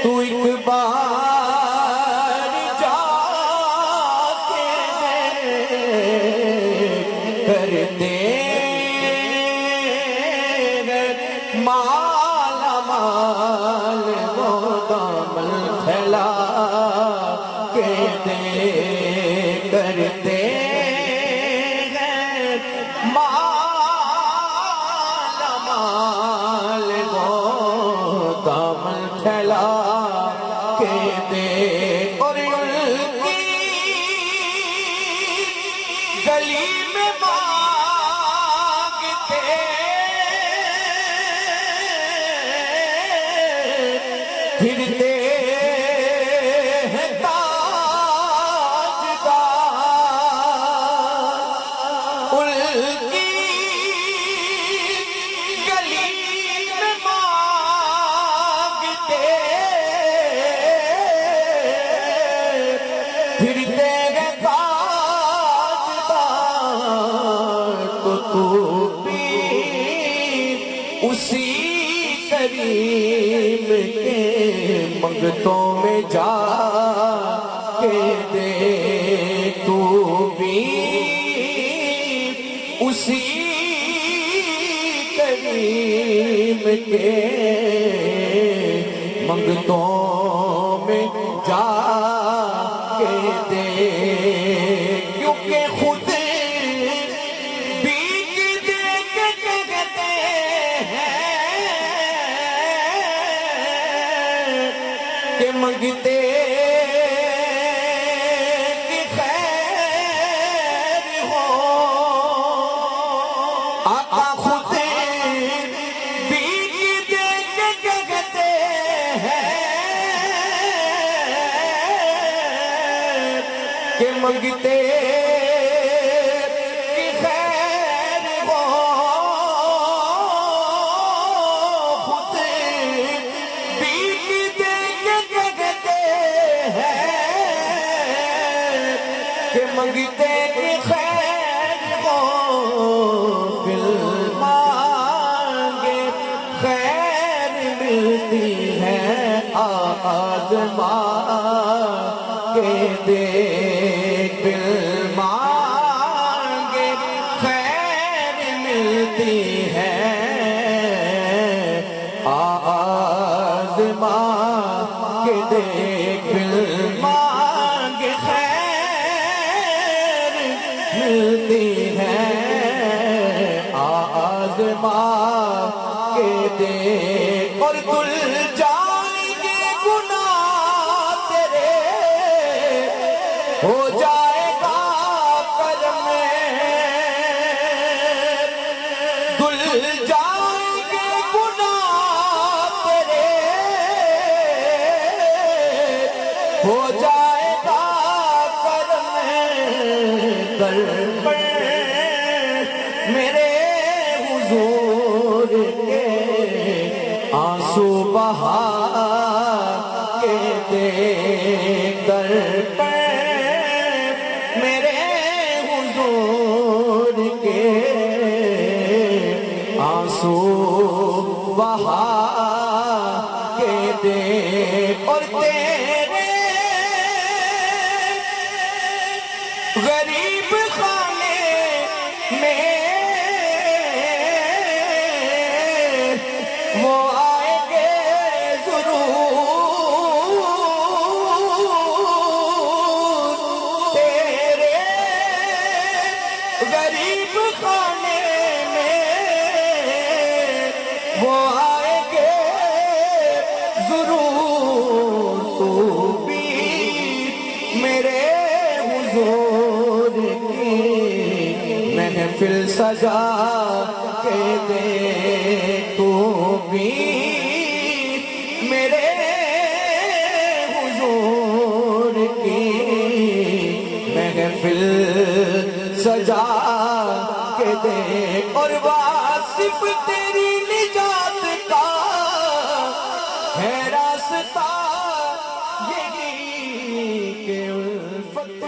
تو ایک بار جا کے کر دے مالا مال وہ دامن پھیلا کے دے کر دے مالا مال وہ دامن پھیلا کے دے اور ان کی گلی میں مانگتے پھرتے ہیں تاجدار ان کی گلی میں مانگتے پھرتے ہیں تاجدار تو بھی اسی کریم کے منگتوں میں جا کے دے تو بھی اسی کریم کے منگتوں میں جا کے دے کیونکہ خود بیچ دے کے کہتے کہ منگتے کی خیر ہو آقا خود بیچ دے کے کہتے ہیں کہ منگتے کی خیر ہو خود بیچ دے کے کہتے ہیں کہ منگتے کی خیر ہو دل مانگے خیر ملتی ہے آزما کے دیکھ دل مانگے خیر ملتی ہے آزما کے دیکھ دل مانگے خیر ملتی ہے آزما کے دیکھ اور دل جائیں گے گناہ تیرے ہو جائے گا کرم دل جائیں گے گناہ تیرے ہو جائے گا کرم در پر میرے حضور کے آنسو بہا کے دے در پر میرے حضور کے آنسو بہا کے دے اور تیرے غریب خانے میں وہ آئیں گے ضرور تیرے غریب خانے میں وہ آئیں گے ضرور تو بھی میرے حضور کی محفل سجا کے دے تو بھی میرے حضور کی محفل سجا کے دے اور واصف تیری نجات کا ہے راستہ یہی کہ الفت